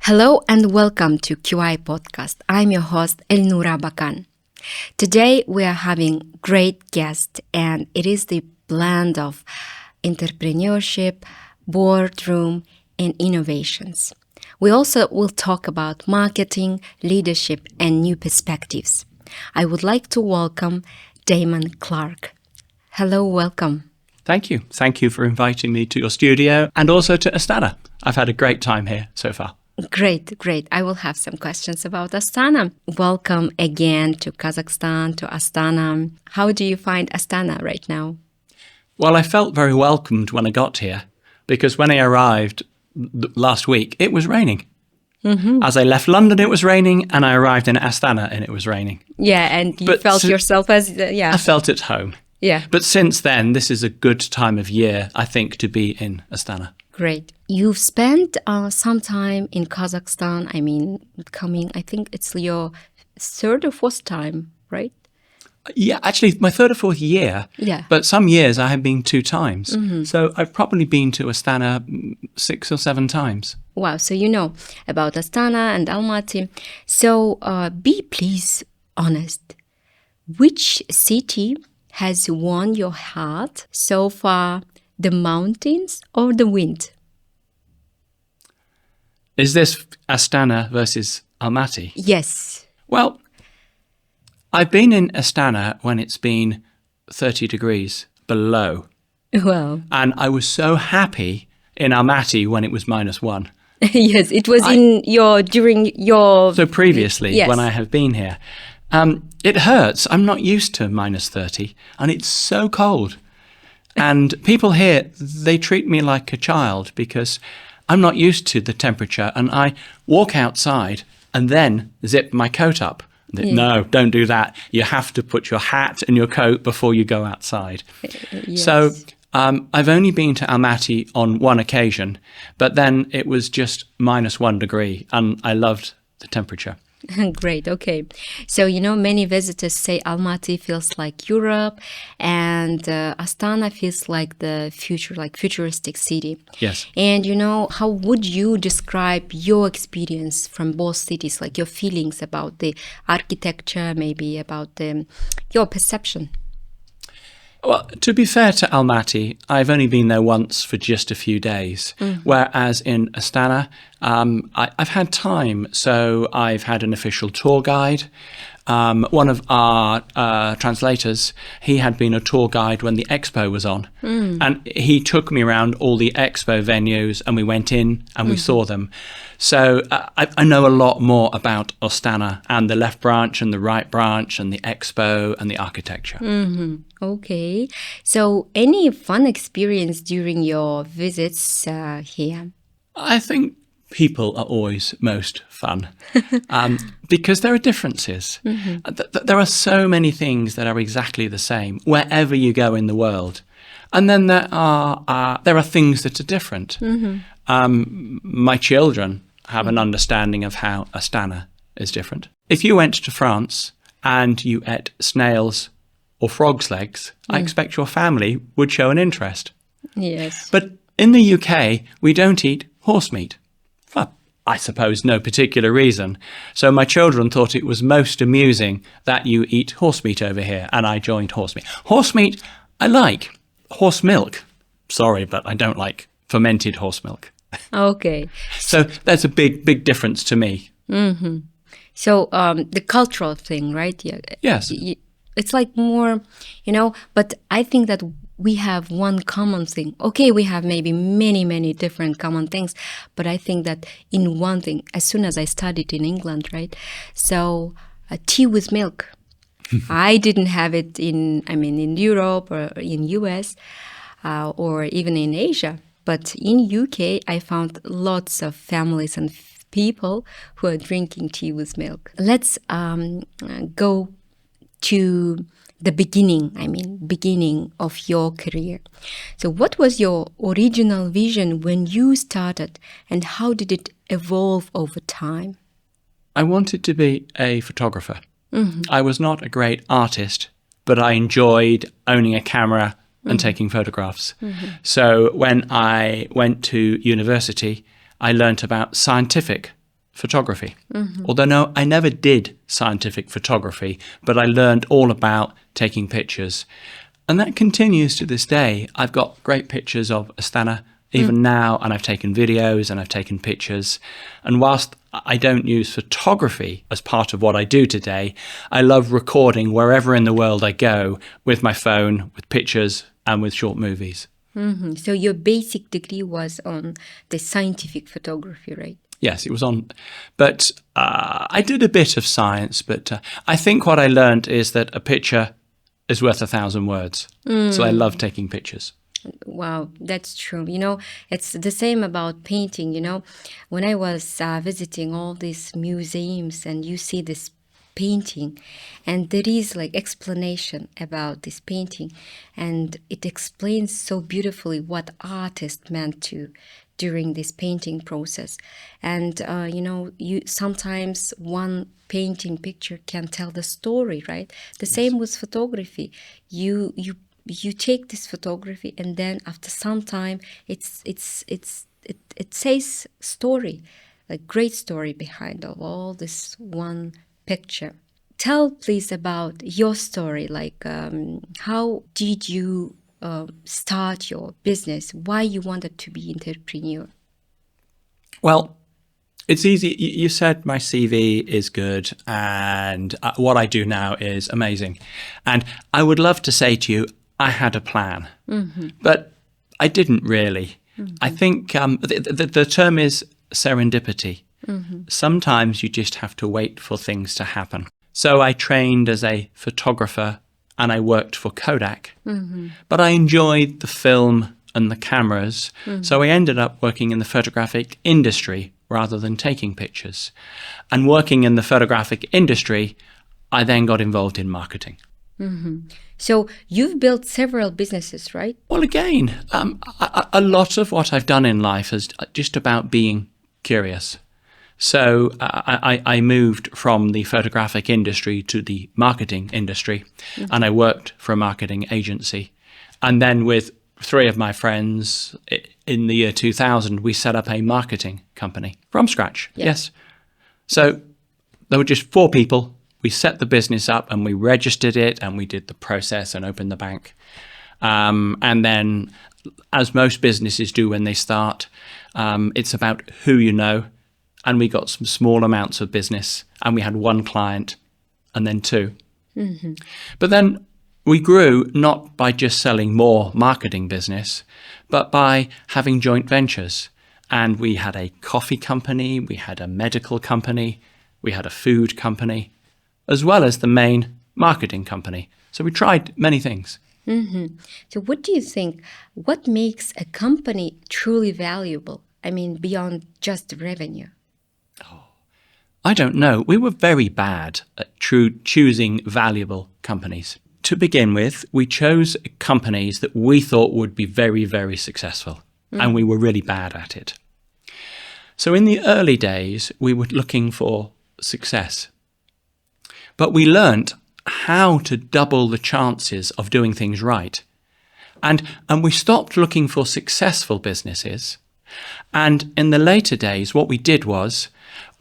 Hello and welcome to QI Podcast. I'm your host Elnura Bakan. Today we are having great guest and it is the blend of entrepreneurship, boardroom and innovations. We also will talk about marketing, leadership and new perspectives. I would like to welcome Damon Clark. Hello, welcome. Thank you. Thank you for inviting me to your studio and also to Astana. I've had a great time here so far. Great. I will have some questions about Astana. Welcome again to Kazakhstan, to Astana. How do you find Astana right now? Well, I felt very welcomed when I got here because when I arrived last week, it was raining. Mm-hmm. As I left London, it was raining, and I arrived in Astana and it was raining. Yeah, and you felt yourself as, I felt at home. Yeah. But since then, this is a good time of year, I think, to be in Astana. Great. You've spent some time in Kazakhstan. I think it's your third or fourth time, right? Yeah, actually, my third or fourth year. Yeah. But some years I have been 2 times. Mm-hmm. So I've probably been to Astana 6 or 7 times. Wow. So you know about Astana and Almaty. So be please honest. Which city has won your heart so far? The mountains or the wind? Is this Astana versus Almaty? Yes. Well, I've been in Astana when it's been 30 degrees below. Well. And I was so happy in Almaty when it was -1. Yes, it was during your... So previously, yes. When I have been here. It hurts. I'm not used to -30 and it's so cold. And people here, they treat me like a child because I'm not used to the temperature and I walk outside and then zip my coat up. Yeah. No, don't do that. You have to put your hat and your coat before you go outside. Yes. So I've only been to Almaty on 1 occasion, but then it was just -1 degree and I loved the temperature. Great. Okay. So, many visitors say Almaty feels like Europe and Astana feels like the futuristic city. Yes. And, how would you describe your experience from both cities, like your feelings about the architecture, maybe about your perception? Well, to be fair to Almaty, I've only been there once for just a few days, whereas in Astana, I've had time. So I've had an official tour guide. One of our translators, he had been a tour guide when the expo was on. And he took me around all the expo venues and we went in and we saw them. So I know a lot more about Astana and the left branch and the right branch and the expo and the architecture. Mm-hmm. Okay. So any fun experience during your visits here? I think people are always most fun because there are differences. There are so many things that are exactly the same wherever you go in the world. And then there are things that are different. My children have an understanding of how Astana is different. If you went to France and you ate snails or frog's legs, I expect your family would show an interest. Yes. But in the UK, we don't eat horse meat. Well, I suppose no particular reason. So my children thought it was most amusing that you eat horse meat over here, and I joined horse meat. Horse meat, I like. Horse milk, sorry, but I don't like fermented horse milk. Okay. So there's a big difference to me. Mm-hmm. So the cultural thing, right? Yeah. Yes. It's like more, but I think that we have one common thing. Okay, we have maybe many different common things, but I think that in one thing, as soon as I studied in England, right? So tea with milk. I didn't have it in Europe or in US or even in Asia. But in UK, I found lots of families and people who are drinking tea with milk. Let's go to the beginning of your career. So what was your original vision when you started and how did it evolve over time? I wanted to be a photographer. I was not a great artist, but I enjoyed owning a camera and taking photographs. So when I went to university, I learnt about scientific photography. Although no, I never did scientific photography, but I learned all about taking pictures. And that continues to this day. I've got great pictures of Astana even now, and I've taken videos and I've taken pictures. And whilst I don't use photography as part of what I do today, I love recording wherever in the world I go with my phone, with pictures and with short movies. So your basic degree was on the scientific photography, right? Yes, it was on, but I did a bit of science, but I think what I learned is that a picture is worth 1,000 words. So I love taking pictures. Wow, that's true. It's the same about painting. When I was visiting all these museums and you see this painting and there is like explanation about this painting and it explains so beautifully what artist meant to during this painting process. And, you sometimes one painting picture can tell the story, right? The same with photography. You take this photography and then after some time it says story, a great story behind of all this one picture. Tell please about your story, like how did you start your business, why you wanted to be entrepreneur? Well, it's easy. You said my CV is good and what I do now is amazing. And I would love to say to you, I had a plan, but I didn't really. I think the term is serendipity. Sometimes you just have to wait for things to happen. So I trained as a photographer and I worked for Kodak, but I enjoyed the film and the cameras. So I ended up working in the photographic industry rather than taking pictures. And working in the photographic industry, I then got involved in marketing. So you've built several businesses, right? Well, again, a lot of what I've done in life is just about being curious. So I moved from the photographic industry to the marketing industry, and I worked for a marketing agency. And then with 3 of my friends in the year 2000, we set up a marketing company from scratch. Yes. So there were just 4 people. We set the business up and we registered it and we did the process and opened the bank. And then, as most businesses do when they start, it's about who you know. And we got some small amounts of business and we had 1 client and then 2. But then we grew not by just selling more marketing business, but by having joint ventures. And we had a coffee company, we had a medical company, we had a food company, as well as the main marketing company. So we tried many things. So what do you think, what makes a company truly valuable? I mean, beyond just revenue? I don't know. We were very bad at choosing valuable companies. To begin with, we chose companies that we thought would be very, very successful. And we were really bad at it. So in the early days, we were looking for success. But we learnt how to double the chances of doing things right. And we stopped looking for successful businesses. And in the later days, what we did was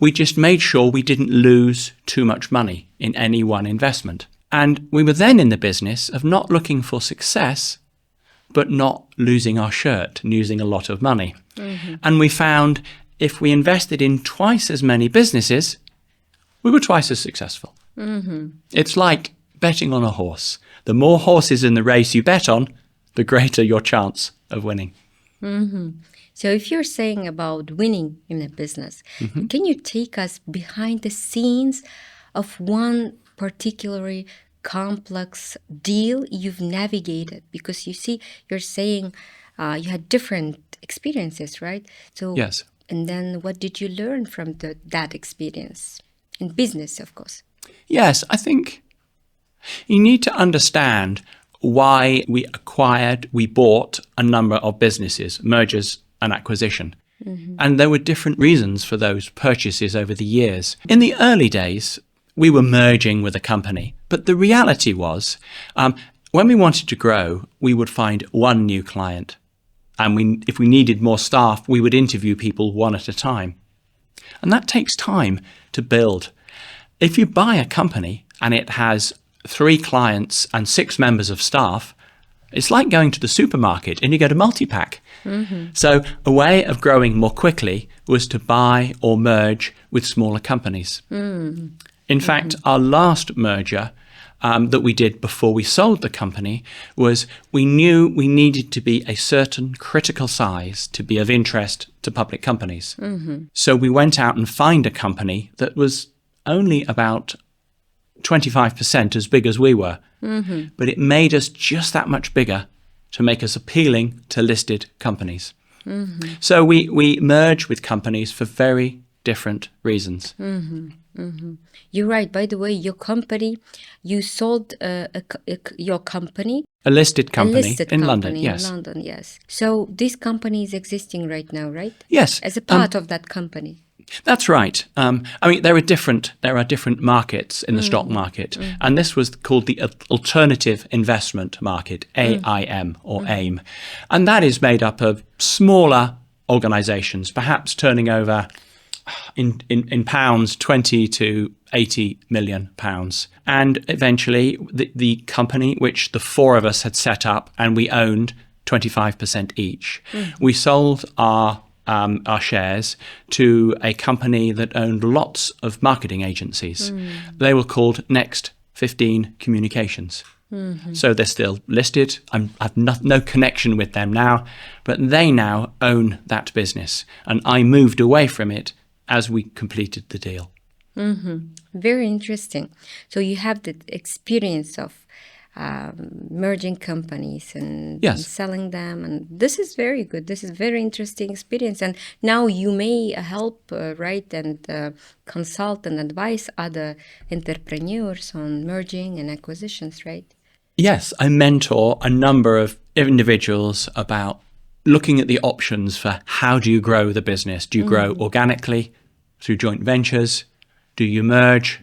we just made sure we didn't lose too much money in any one investment. And we were then in the business of not looking for success, but not losing our shirt and using a lot of money. And we found if we invested in twice as many businesses, we were twice as successful. It's like betting on a horse. The more horses in the race you bet on, the greater your chance of winning. So if you're saying about winning in a business, can you take us behind the scenes of one particularly complex deal you've navigated? Because you see, you're saying you had different experiences, right? So yes. And then what did you learn from that experience in business, of course? Yes, I think you need to understand why we bought a number of businesses, mergers and acquisition. And there were different reasons for those purchases over the years. In the early days, we were merging with a company. But the reality was, when we wanted to grow, we would find one new client. And if we needed more staff, we would interview people one at a time. And that takes time to build. If you buy a company and it has 3 clients and 6 members of staff, it's like going to the supermarket and you get a multi-pack. So a way of growing more quickly was to buy or merge with smaller companies. In fact, our last merger that we did before we sold the company was we knew we needed to be a certain critical size to be of interest to public companies. So we went out and found a company that was only about 25% as big as we were. But it made us just that much bigger to make us appealing to listed companies. So we merge with companies for very different reasons. You're right. By the way, your company, you sold your company. A listed company In in London, yes. In London, yes. So this company is existing right now, right? Yes. As a part of that company. That's right. I mean, there are different markets in the stock market, and this was called the Alternative Investment Market, AIM or AIM, and that is made up of smaller organisations, perhaps turning over in pounds 20 to 80 million pounds, and eventually the company which the 4 of us had set up, and we owned 25% each. We sold our shares to a company that owned lots of marketing agencies. They were called Next 15 Communications. So they're still listed. I've no connection with them now, but they now own that business. And I moved away from it as we completed the deal. Very interesting. So you have the experience of merging companies and selling them, and this is very good. This is very interesting experience, and now you may help and consult and advise other entrepreneurs on merging and acquisitions, right? Yes, I mentor a number of individuals about looking at the options for how do you grow the business. Do you grow organically through joint ventures? Do you merge?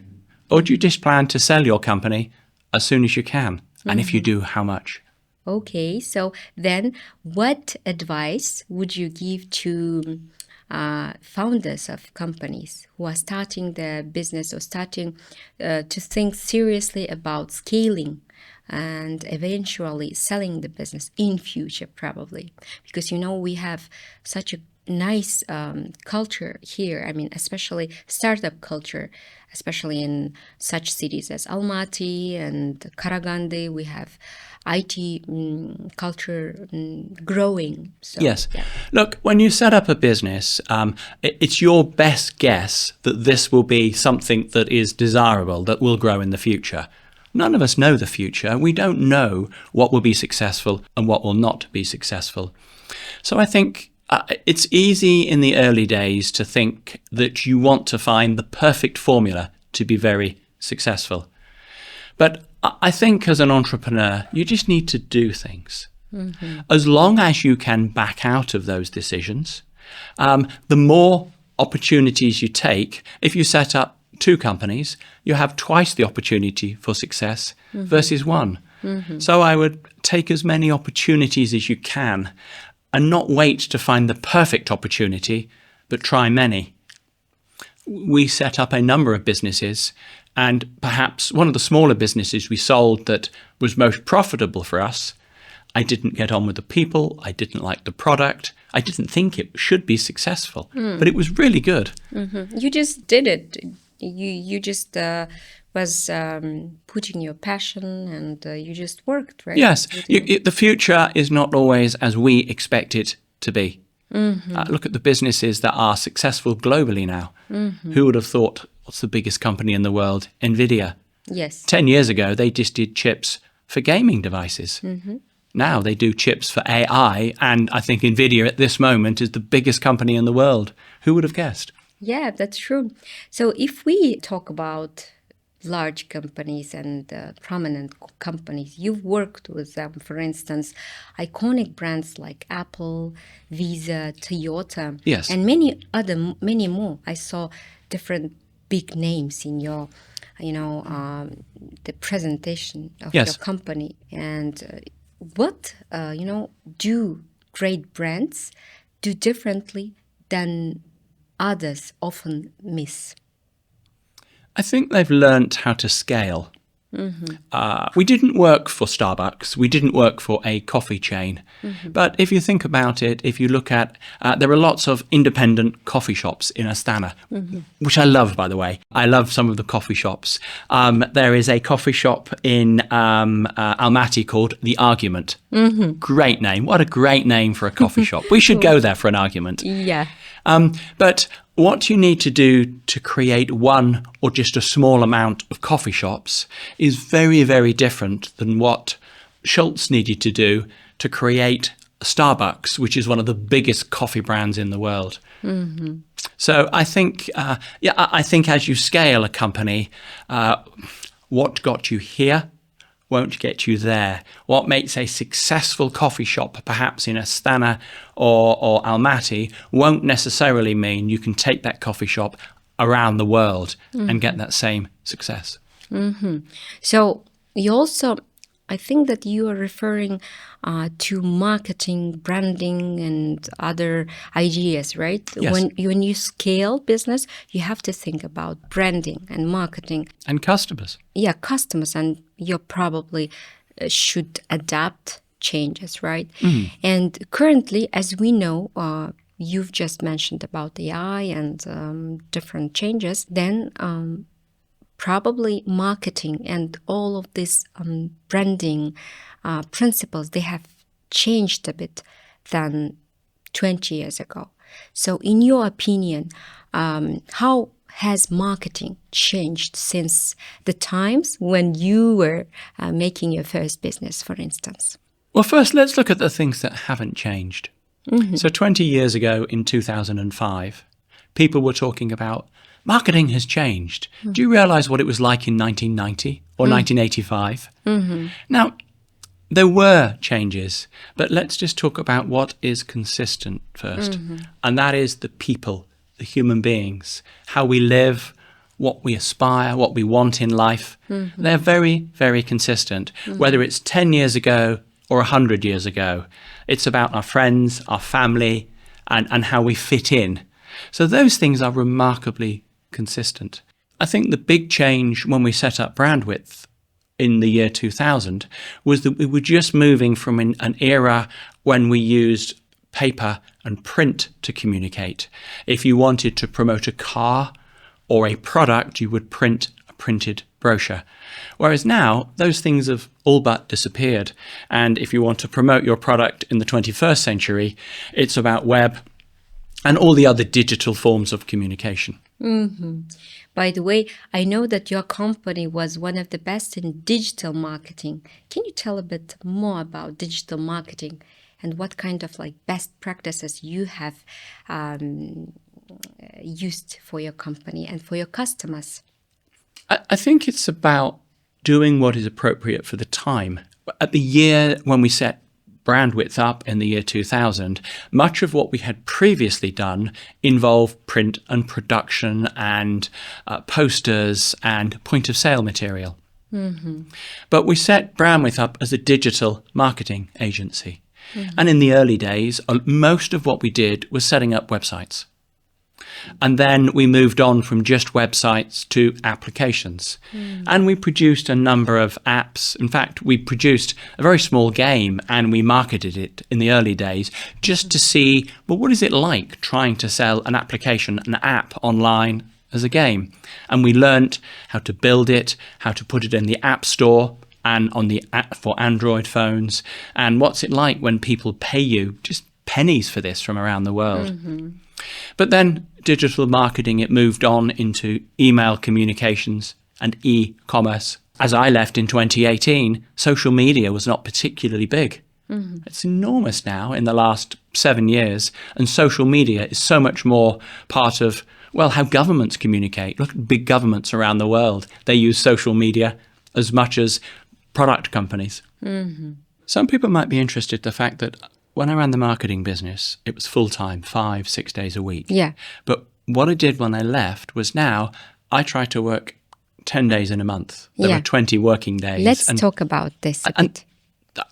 Or do you just plan to sell your company as soon as you can? And if you do, how much? Okay, so then what advice would you give to founders of companies who are starting their business or starting to think seriously about scaling and eventually selling the business in future, probably? Because, we have such a nice culture here. I mean, especially startup culture, especially in such cities as Almaty and Karaganda. We have IT culture growing. So, yes. Yeah. Look, when you set up a business, it's your best guess that this will be something that is desirable, that will grow in the future. None of us know the future. We don't know what will be successful and what will not be successful. So I think it's easy in the early days to think that you want to find the perfect formula to be very successful. But I think as an entrepreneur, you just need to do things. As long as you can back out of those decisions, the more opportunities you take. If you set up 2 companies, you have twice the opportunity for success versus 1. So I would take as many opportunities as you can and not wait to find the perfect opportunity, but try many. We set up a number of businesses, and perhaps one of the smaller businesses we sold that was most profitable for us, I didn't get on with the people, I didn't like the product, I didn't think it should be successful, but it was really good. You just did it. You just was putting your passion, and you just worked, right? Yes, the future is not always as we expect it to be. Look at the businesses that are successful globally now. Who would have thought, what's the biggest company in the world? NVIDIA. Yes. 10 years ago, they just did chips for gaming devices. Now they do chips for AI, and I think NVIDIA at this moment is the biggest company in the world. Who would have guessed? Yeah, that's true. So if we talk about large companies and prominent companies, you've worked with them, for instance, iconic brands like Apple, Visa, Toyota, yes, and many more. I saw different big names in your, the presentation of yes, your company. And what, do great brands do differently than others often miss? I think they've learnt how to scale. We didn't work for Starbucks. We didn't work for a coffee chain. But if you think about it, if you look at, there are lots of independent coffee shops in Astana, which I love, by the way. I love some of the coffee shops. There is a coffee shop in Almaty called The Argument. Great name. What a great name for a coffee shop. We should go there for an argument. Yeah. But what you need to do to create one or just a small amount of coffee shops is very, very different than what Schultz needed to do to create Starbucks, which is one of the biggest coffee brands in the world. So I think, I think as you scale a company, what got you here won't get you there. What makes a successful coffee shop, perhaps in Astana or Almaty, won't necessarily mean you can take that coffee shop around the world and get that same success. So you also, I think that you are referring to marketing, branding, and other ideas, right? Yes. When you scale business, you have to think about branding and marketing. And customers. Yeah, customers, and you probably should adapt changes, right? And currently, as we know, you've just mentioned about AI and different changes, then probably marketing and all of these branding principles, they have changed a bit than 20 years ago. So in your opinion, how has marketing changed since the times when you were making your first business, for instance? Well, first, let's look at the things that haven't changed. So 20 years ago in 2005, people were talking about marketing has changed. Do you realize what it was like in 1990 or 1985? Now, there were changes, but let's just talk about what is consistent first. And that is the people, the human beings, how we live, what we aspire, what we want in life. They're very, very consistent. Whether it's 10 years ago or 100 years ago, it's about our friends, our family, and how we fit in. So those things are remarkably consistent. I think the big change when we set up Brandwidth in the year 2000 was that we were just moving from an era when we used paper and print to communicate. If you wanted to promote a car or a product, you would print a printed brochure. Whereas now, those things have all but disappeared. And if you want to promote your product in the 21st century, it's about web and all the other digital forms of communication. By the way, I know that your company was one of the best in digital marketing. Can you tell a bit more about digital marketing and what kind of best practices you have used for your company and for your customers? I think it's about doing what is appropriate for the time. At the year when we set Brandwidth up in the year 2000, much of what we had previously done involved print and production and posters and point-of-sale material. But we set Brandwidth up as a digital marketing agency. And in the early days, most of what we did was setting up websites. And then we moved on from just websites to applications. And we produced a number of apps. In fact, we produced a very small game and we marketed it in the early days just to see, well, what is it like trying to sell an application, an app online as a game? And we learnt how to build it, how to put it in the App Store and on the app for Android phones. And what's it like when people pay you just pennies for this from around the world? But then digital marketing, it moved on into email communications and e-commerce. As I left in 2018, social media was not particularly big. It's enormous now in the last 7 years. And social media is so much more part of, well, how governments communicate. Look at big governments around the world. They use social media as much as product companies. Some people might be interested in the fact that when I ran the marketing business, it was full-time, 5-6 days a week. Yeah. But what I did when I left was now I try to work 10 days in a month. There are 20 working days. Let's talk about this a bit.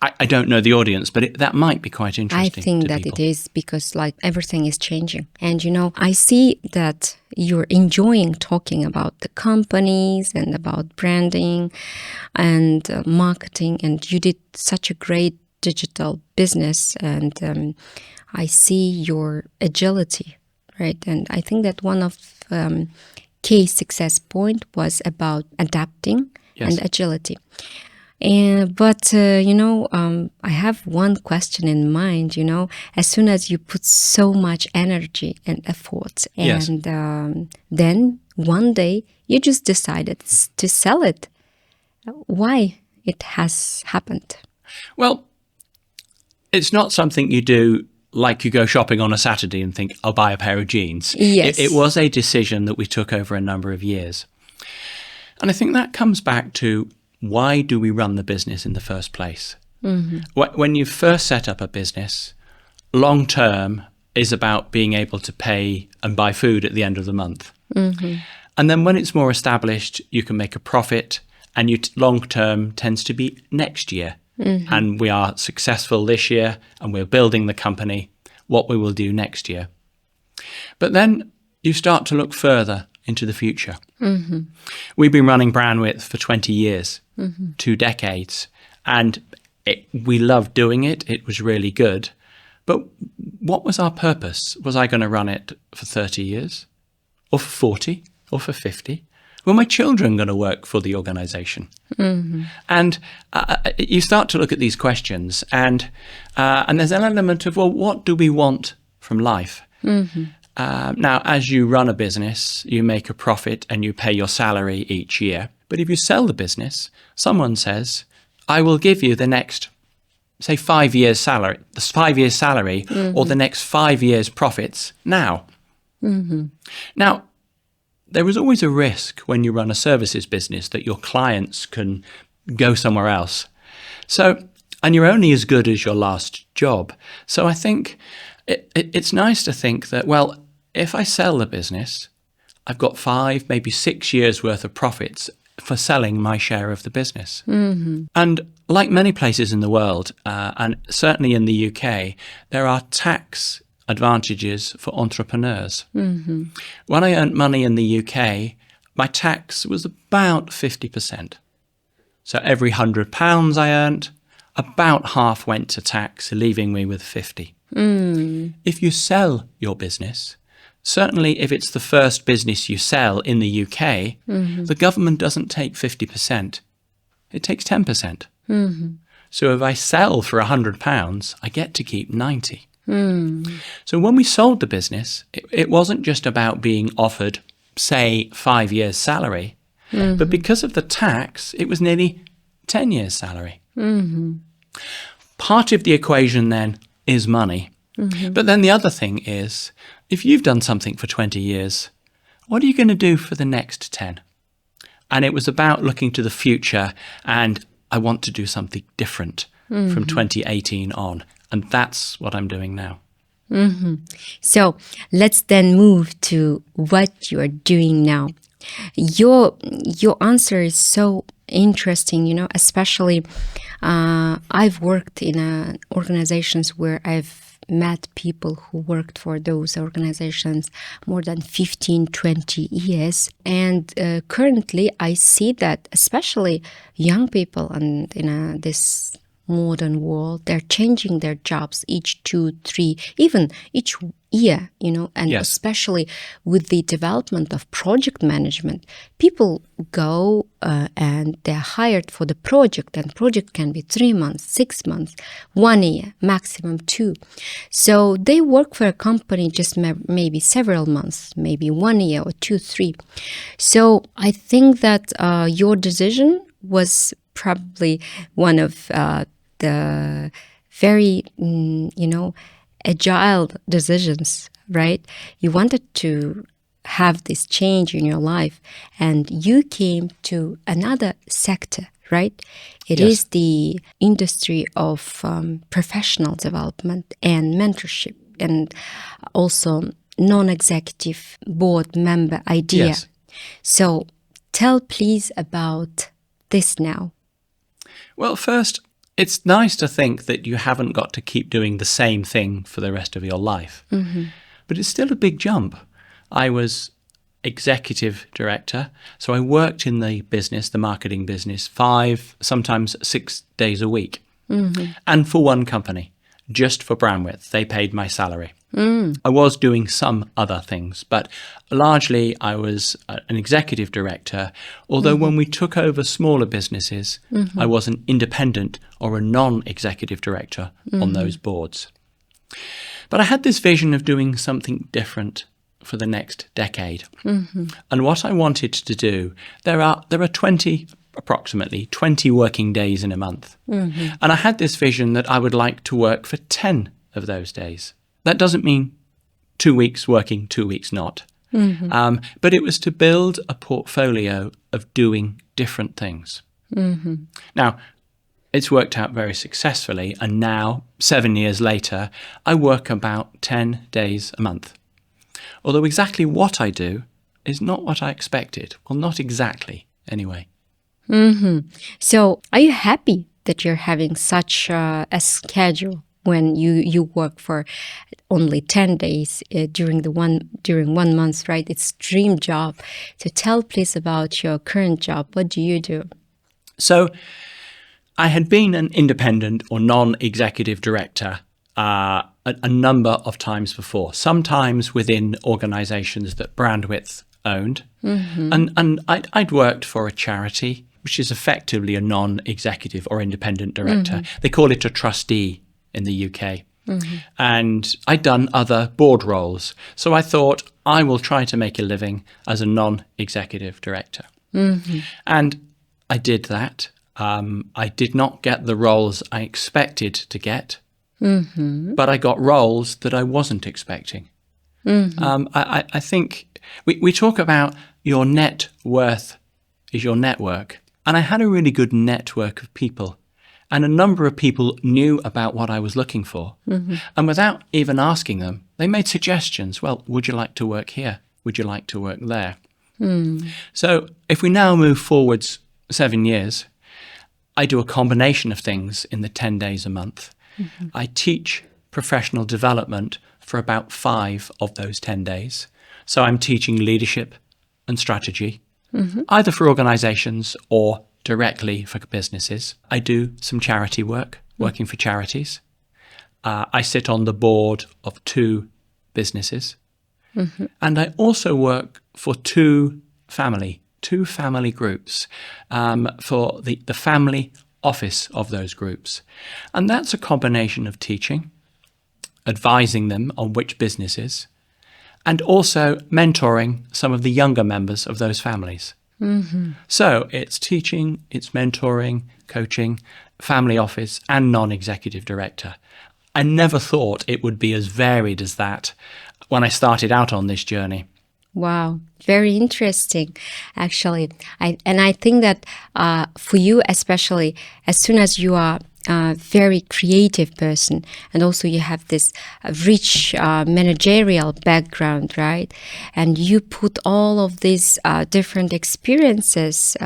I don't know the audience, but that might be quite I interesting think to that people. it is, because like everything is changing. And, I see that you're enjoying talking about the companies and about branding and marketing. And you did such a great digital business. And I see your agility, right? And I think that one of key success point was about adapting Yes. and agility. But I have one question in mind. As soon as you put so much energy and effort, Yes. and then one day you just decided to sell it. Why it has happened? Well, it's not something you do like you go shopping on a Saturday and think, I'll buy a pair of jeans. Yes. It was a decision that we took over a number of years. And I think that comes back to, why do we run the business in the first place? Mm-hmm. When you first set up a business, long term is about being able to pay and buy food at the end of the month. Mm-hmm. And then when it's more established, you can make a profit, and long term tends to be next year. Mm-hmm. And we are successful this year and we're building the company, what we will do next year. But then you start to look further into the future. Mm-hmm. We've been running Brandwidth for 20 years, 2 decades, and we loved doing it. It was really good. But what was our purpose? Was I going to run it for 30 years or for 40 or for 50? Were my children going to work for the organization? Mm-hmm. And you start to look at these questions, and there's an element of, well, what do we want from life? Mm-hmm. Now, as you run a business, you make a profit and you pay your salary each year. But if you sell the business, someone says, I will give you the next, say, 5 years salary, mm-hmm. or the next 5 years profits now. Mm-hmm. Now, there is always a risk when you run a services business that your clients can go somewhere else. And you're only as good as your last job. So I think it's nice to think that, well, if I sell the business, I've got 5, maybe 6 years worth of profits for selling my share of the business. Mm-hmm. And like many places in the world, and certainly in the UK, there are tax advantages for entrepreneurs. Mm-hmm. When I earned money in the UK, my tax was about 50%. So every £100 I earned, about half went to tax, leaving me with 50. Mm. If you sell your business, certainly if it's the first business you sell in the UK, mm-hmm. the government doesn't take 50%. It takes 10%. Mm-hmm. So if I sell for £100, I get to keep 90. Mm. So when we sold the business, it wasn't just about being offered, say, 5 years' salary, mm-hmm. but because of the tax, it was nearly 10 years' salary. Mm-hmm. Part of the equation then is money. Mm-hmm. But then the other thing is, if you've done something for 20 years, what are you going to do for the next 10? And it was about looking to the future, and I want to do something different mm-hmm. from 2018 on. And that's what I'm doing now. Mm-hmm. So let's then move to what you are doing now. Your answer is so interesting, especially I've worked in organizations where I've met people who worked for those organizations more than 15, 20 years. And currently I see that especially young people and in this modern world, they're changing their jobs each 2, 3, even each year, and yes. especially with the development of project management, people go and they're hired for the project, and project can be 3 months, 6 months, 1 year, maximum 2. So they work for a company just maybe several months, maybe 1 year or 2, 3. So I think that your decision was probably one of the very, agile decisions, right? You wanted to have this change in your life, and you came to another sector, right? It yes. is the industry of professional development and mentorship, and also non-executive board member idea. Yes. So tell please about this now. Well, first, it's nice to think that you haven't got to keep doing the same thing for the rest of your life. But it's still a big jump. I was executive director, so I worked in the business, the marketing business, 5, sometimes 6 days a week. And for one company, just for Brandwidth, they paid my salary. I was doing some other things, but largely I was an executive director, although when we took over smaller businesses, I was an independent or a non-executive director on those boards. But I had this vision of doing something different for the next decade. And what I wanted to do, there are approximately 20 working days in a month. And I had this vision that I would like to work for 10 of those days. That doesn't mean 2 weeks working, 2 weeks not. But it was to build a portfolio of doing different things. Now, it's worked out very successfully. And now, 7 years later, I work about 10 days a month. Although exactly what I do is not what I expected. Well, not exactly, anyway. So are you happy that you're having such a schedule when you work for only 10 days during 1 month, right? It's dream job. So tell please about your current job. What do you do? So I had been an independent or non-executive director a number of times before, sometimes within organizations that Brandwidth owned. And I'd worked for a charity, which is effectively a non-executive or independent director. They call it a trustee in the UK. And I'd done other board roles. So I thought, I will try to make a living as a non-executive director. And I did that. I did not get the roles I expected to get, but I got roles that I wasn't expecting. I think we talk about your net worth is your network. And I had a really good network of people. And a number of people knew about what I was looking for. And without even asking them, they made suggestions. Well, would you like to work here? Would you like to work there? So if we now move forwards 7 years, I do a combination of things in the 10 days a month. I teach professional development for about 5 of those 10 days. So I'm teaching leadership and strategy, either for organizations or directly for businesses. I do some charity work, working for charities. I sit on the board of 2 businesses. And I also work for 2 family groups, for the family office of those groups. And that's a combination of teaching, advising them on which businesses, and also mentoring some of the younger members of those families. So it's teaching, it's mentoring, coaching, family office, and non-executive director. I never thought it would be as varied as that when I started out on this journey. Wow, very interesting, actually. I think that for you, especially, as soon as you are a very creative person, and also you have this rich managerial background, right? And you put all of these different experiences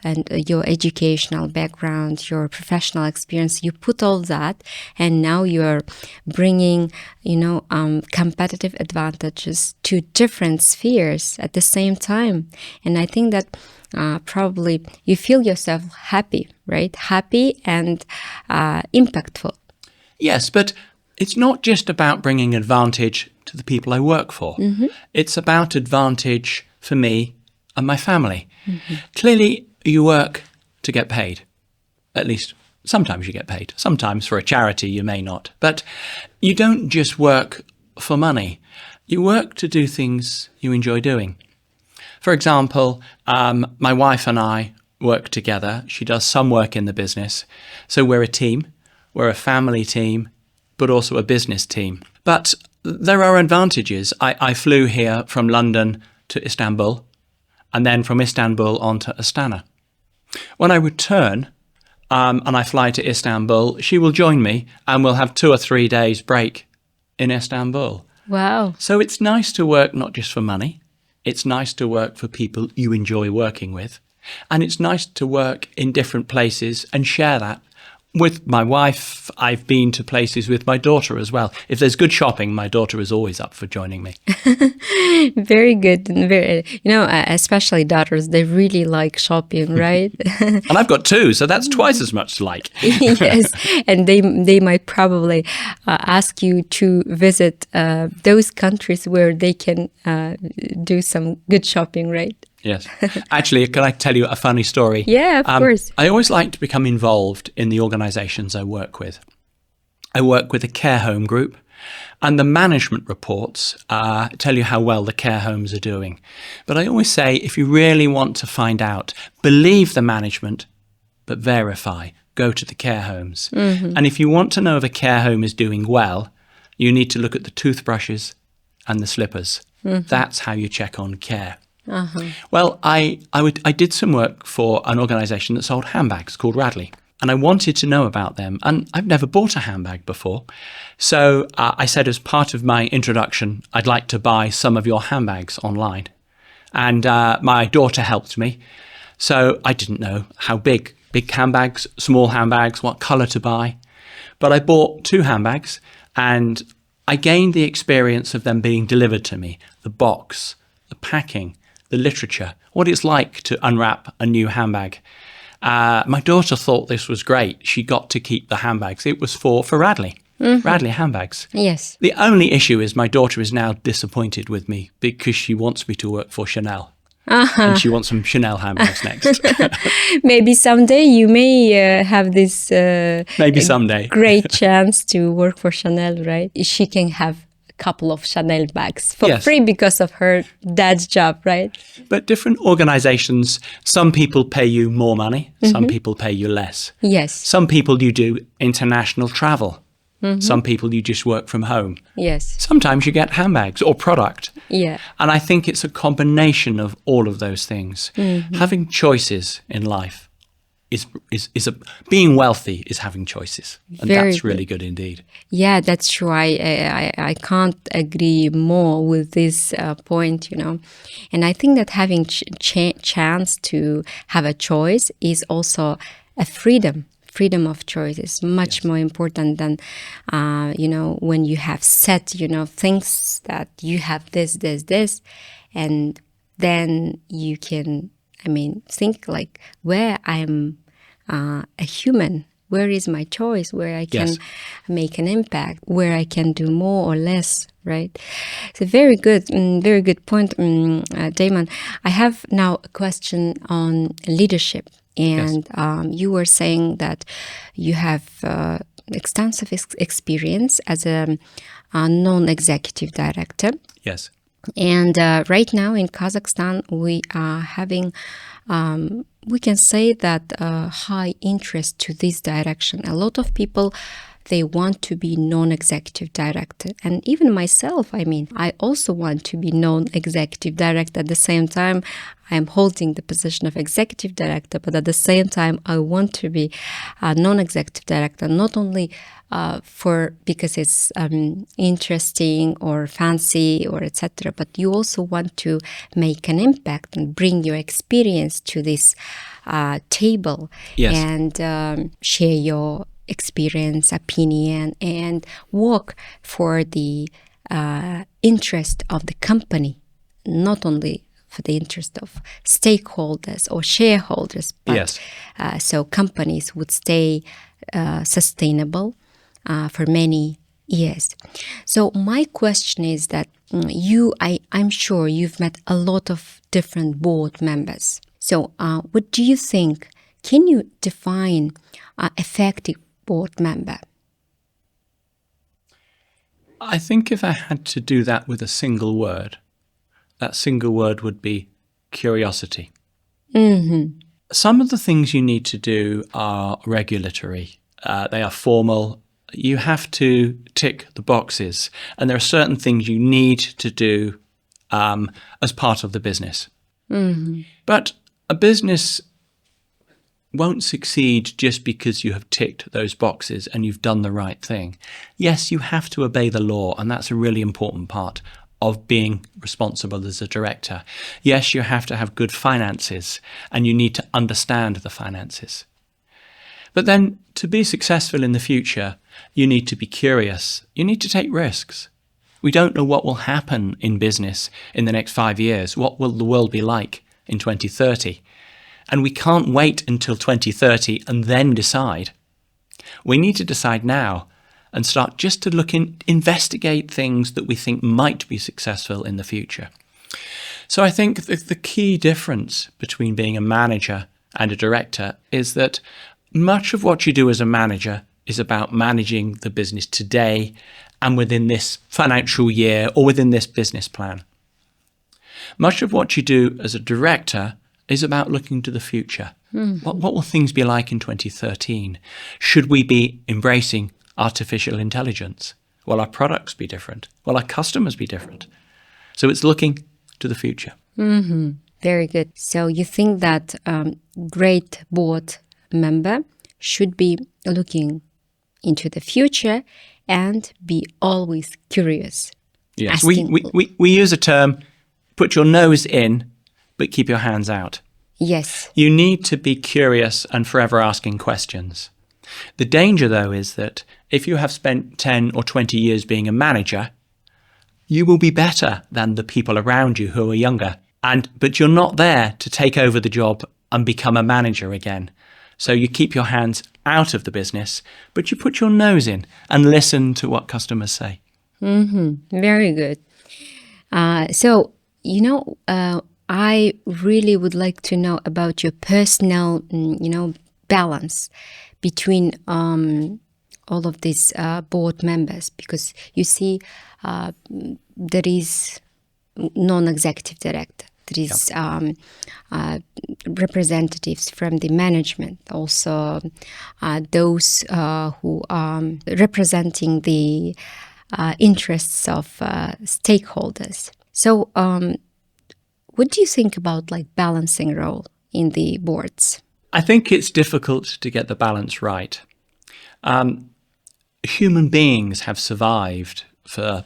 and your educational background, your professional experience, you put all that, and now you're bringing, competitive advantages to different spheres at the same time. And I think that probably you feel yourself happy, right? Happy and impactful. Yes, but it's not just about bringing advantage to the people I work for. It's about advantage for me and my family. Clearly, you work to get paid. At least sometimes you get paid. Sometimes for a charity you may not. But you don't just work for money. You work to do things you enjoy doing. For example, my wife and I work together. She does some work in the business. So we're a team. We're a family team, but also a business team. But there are advantages. I flew here from London to Istanbul, and then from Istanbul on to Astana. When I return and I fly to Istanbul, she will join me and we'll have 2 or 3 days break in Istanbul. Wow. So it's nice to work not just for money. It's nice to work for people you enjoy working with. And it's nice to work in different places and share that With my wife, I've been to places with my daughter as well. If there's good shopping, my daughter is always up for joining me. Very good. And very, especially daughters, they really like shopping, right? And I've got two, so that's twice as much to like. Yes, and they might probably ask you to visit those countries where they can do some good shopping, right? Yes. Actually, can I tell you a funny story? Yeah, of course. I always like to become involved in the organisations I work with. I work with a care home group, and the management reports tell you how well the care homes are doing. But I always say, if you really want to find out, believe the management, but verify. Go to the care homes. And if you want to know if a care home is doing well, you need to look at the toothbrushes and the slippers. That's how you check on care. Well, I did some work for an organisation that sold handbags called Radley, and I wanted to know about them, and I've never bought a handbag before. So I said, as part of my introduction, I'd like to buy some of your handbags online. And my daughter helped me. So I didn't know how big handbags, small handbags, what colour to buy. But I bought 2 handbags, and I gained the experience of them being delivered to me, the box, the packing, the literature, what it's like to unwrap a new handbag. My daughter thought this was great. She got to keep the handbags. It was for Radley, Radley handbags. Yes. The only issue is my daughter is now disappointed with me because she wants me to work for Chanel. And she wants some Chanel handbags next. Maybe someday you may have this Maybe someday. great chance to work for Chanel, right? She can have couple of Chanel bags for free because of her dad's job, right? But different organizations, some people pay you more money, some people pay you less. Yes. Some people you do international travel. Some people you just work from home. Yes. Sometimes you get handbags or product. Yeah. And I think it's a combination of all of those things. Having choices in life being wealthy is having choices, and that's really good indeed. Yeah, that's true. I can't agree more with this point, and I think that having chance to have a choice is also a freedom of choice is much more important than when you have set things that you have this, and then you can think like, where I'm a human, where is my choice, where I can make an impact, where I can do more or less, right? It's a very good point, Damon. I have now a question on leadership, and you were saying that you have extensive experience as a non-executive director. Yes. And right now in Kazakhstan, we are having we can say that high interest to this direction. A lot of people, they want to be non-executive director. And even myself, I also want to be non-executive director. At the same time, I'm holding the position of executive director, but at the same time, I want to be a non-executive director, not only because it's interesting or fancy or etc., but you also want to make an impact and bring your experience to this table and share your experience, opinion, and work for the interest of the company, not only for the interest of stakeholders or shareholders, but so companies would stay sustainable for many years. So my question is that I'm sure you've met a lot of different board members. So what do you think? Can you define effective board member? I think if I had to do that with a single word, that single word would be curiosity. Some of the things you need to do are regulatory. They are formal. You have to tick the boxes. And there are certain things you need to do as part of the business. But a business won't succeed just because you have ticked those boxes and you've done the right thing. Yes, you have to obey the law, and that's a really important part of being responsible as a director. Yes, you have to have good finances, and you need to understand the finances. But then to be successful in the future, you need to be curious. You need to take risks. We don't know what will happen in business in the next 5 years. What will the world be like in 2030? And we can't wait until 2030 and then decide. We need to decide now and start just to investigate things that we think might be successful in the future. So I think the key difference between being a manager and a director is that much of what you do as a manager is about managing the business today and within this financial year or within this business plan. Much of what you do as a director is about looking to the future. What will things be like in 2013? Should we be embracing artificial intelligence? Will our products be different? Will our customers be different? So it's looking to the future. Very good. So you think that great board member should be looking into the future and be always curious. Yes, we use a term, put your nose in, but keep your hands out. Yes. You need to be curious and forever asking questions. The danger, though, is that if you have spent 10 or 20 years being a manager, you will be better than the people around you who are younger. But you're not there to take over the job and become a manager again. So you keep your hands out of the business, but you put your nose in and listen to what customers say. Very good. So, I really would like to know about your personal, balance between all of these board members, because you see, there is non-executive director. There is representatives from the management, also those who are representing the interests of stakeholders. So what do you think about balancing role in the boards? I think it's difficult to get the balance right. Human beings have survived for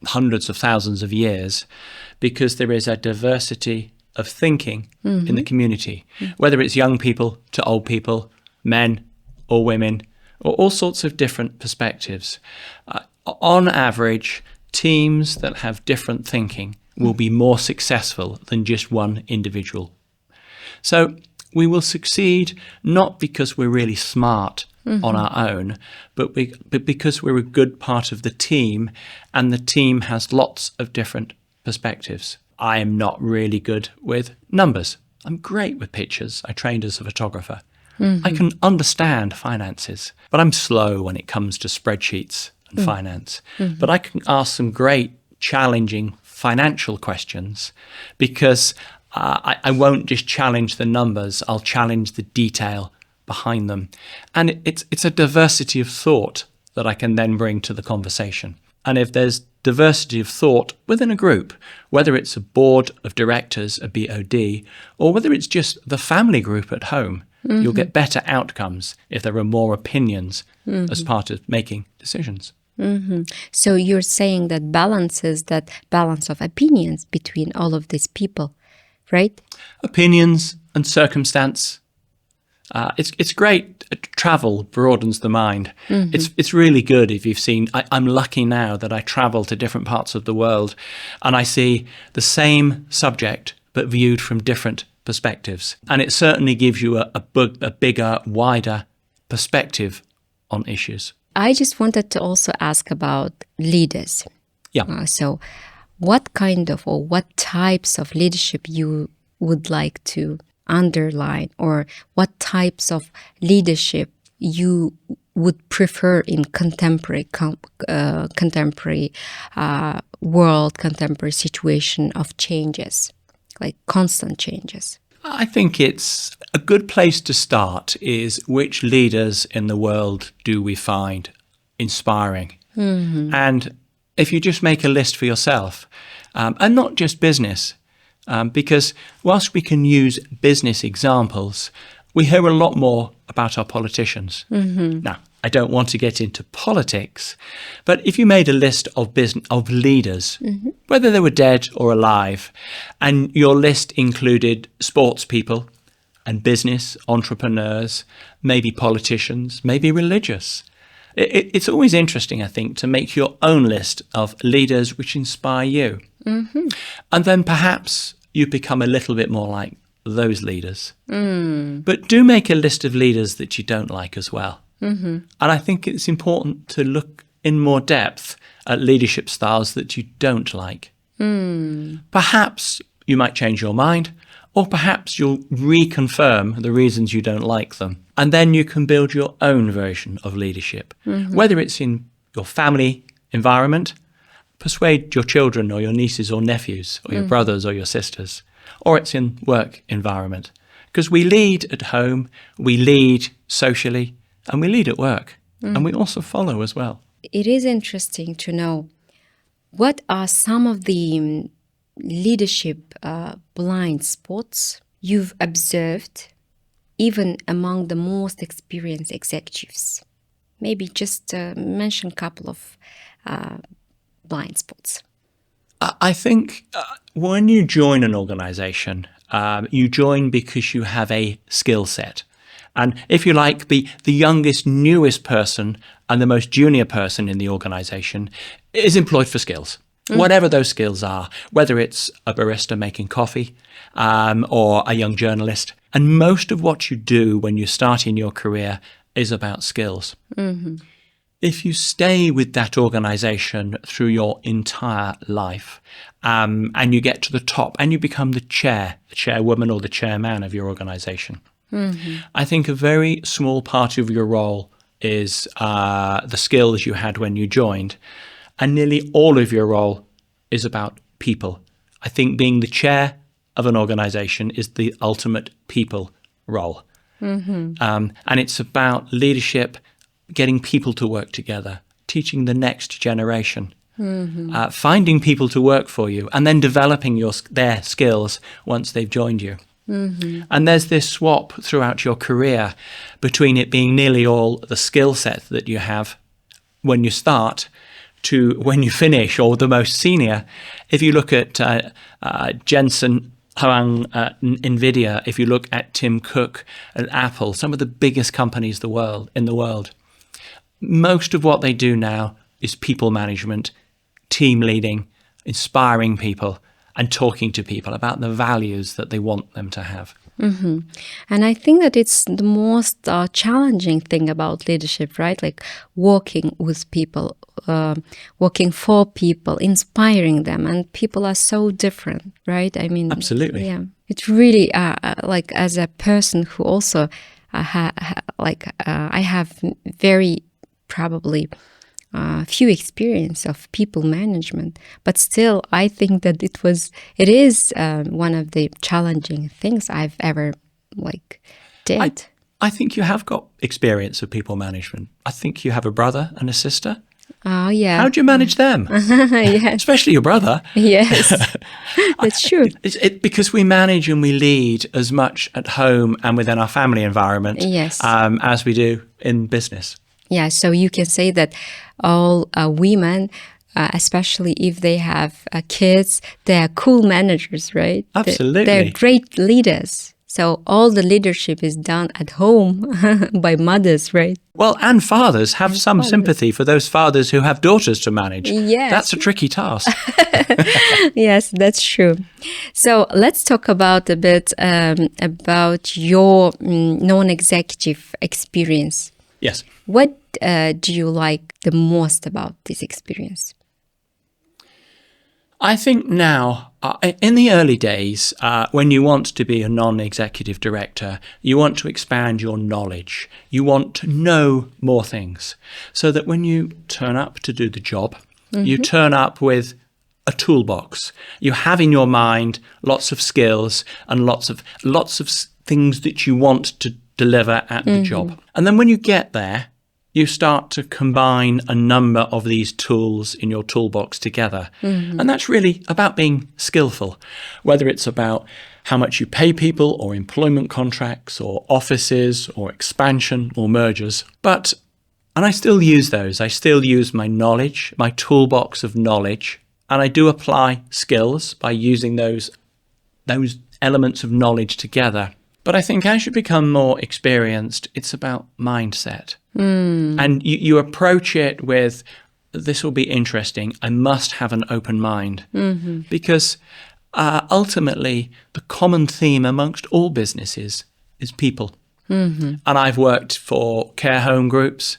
hundreds of thousands of years because there is a diversity of thinking in the community, whether it's young people to old people, men or women, or all sorts of different perspectives. On average, teams that have different thinking will be more successful than just one individual. So we will succeed not because we're really smart on our own, but because we're a good part of the team and the team has lots of different perspectives. I am not really good with numbers. I'm great with pictures. I trained as a photographer. I can understand finances, but I'm slow when it comes to spreadsheets and finance. But I can ask some great challenging financial questions because I won't just challenge the numbers, I'll challenge the detail behind them. And it's a diversity of thought that I can then bring to the conversation. And if there's diversity of thought within a group, whether it's a board of directors, a BOD, or whether it's just the family group at home, you'll get better outcomes if there are more opinions as part of making decisions. So you're saying that that balance of opinions between all of these people, right? Opinions and circumstance. It's great. Travel broadens the mind. It's really good if you've seen. I'm lucky now that I travel to different parts of the world and I see the same subject but viewed from different perspectives. And it certainly gives you a bigger, wider perspective on issues. I just wanted to also ask about leaders. Yeah. So what kind of or what types of leadership you would like to underline, or what types of leadership you would prefer in contemporary world, contemporary situation of changes, like constant changes? I think it's a good place to start is which leaders in the world do we find inspiring? And if you just make a list for yourself, and not just business, because whilst we can use business examples, we hear a lot more about our politicians. Now, I don't want to get into politics, but if you made a list of leaders, whether they were dead or alive, and your list included sports people, and business, entrepreneurs, maybe politicians, maybe religious. It's always interesting, I think, to make your own list of leaders which inspire you. Mm-hmm. And then perhaps you become a little bit more like those leaders. But do make a list of leaders that you don't like as well. Mm-hmm. And I think it's important to look in more depth at leadership styles that you don't like. Perhaps you might change your mind, or perhaps you'll reconfirm the reasons you don't like them. And then you can build your own version of leadership, whether it's in your family environment, persuade your children or your nieces or nephews or your brothers or your sisters, or it's in work environment. Because we lead at home, we lead socially, and we lead at work. And we also follow as well. It is interesting to know what are some of the leadership blind spots you've observed even among the most experienced executives. Maybe just mention a couple of blind spots. I think when you join an organization, you join because you have a skill set. And if you like, be the youngest, newest person and the most junior person in the organization is employed for skills. Whatever those skills are, whether it's a barista making coffee or a young journalist. And most of what you do when you start in your career is about skills. If you stay with that organization through your entire life and you get to the top and you become the chairwoman or the chairman of your organization, I think a very small part of your role is the skills you had when you joined. And nearly all of your role is about people. I think being the chair of an organization is the ultimate people role. And it's about leadership, getting people to work together, teaching the next generation, finding people to work for you, and then developing their skills once they've joined you. And there's this swap throughout your career between it being nearly all the skill set that you have when you start to when you finish, or the most senior. If you look at Jensen Huang at NVIDIA, if you look at Tim Cook at Apple, some of the biggest companies in the world, most of what they do now is people management, team leading, inspiring people, and talking to people about the values that they want them to have. And I think that it's the most challenging thing about leadership, right? Like working with people, working for people, inspiring them. And people are so different, right? I mean, absolutely. Yeah. It's really like as a person who also I have very probably few experience of people management, but still I think that it is one of the challenging things I've ever did. I think you have got experience of people management. I think you have a brother and a sister. Oh yeah. How do you manage them? Yes. Especially your brother. Yes, that's true. Because we manage and we lead as much at home and within our family environment, yes, as we do in business. Yeah, so you can say that all women, especially if they have kids, they are cool managers, right? Absolutely. They're great leaders. So all the leadership is done at home by mothers, right? Well, and fathers have some sympathy for those fathers who have daughters to manage. Yes. That's a tricky task. Yes, that's true. So let's talk about a bit about your non-executive experience. Yes. What do you like the most about this experience? I think now, in the early days, when you want to be a non-executive director, you want to expand your knowledge. You want to know more things so that when you turn up to do the job, you turn up with a toolbox. You have in your mind lots of skills and lots of things that you want to deliver at the job. And then when you get there, you start to combine a number of these tools in your toolbox together. And that's really about being skillful, whether it's about how much you pay people or employment contracts or offices or expansion or mergers. And I still use those. I still use my knowledge, my toolbox of knowledge, and I do apply skills by using those elements of knowledge together. But I think as you become more experienced, it's about mindset. And you approach it with, this will be interesting. I must have an open mind. Because ultimately, the common theme amongst all businesses is people. And I've worked for care home groups,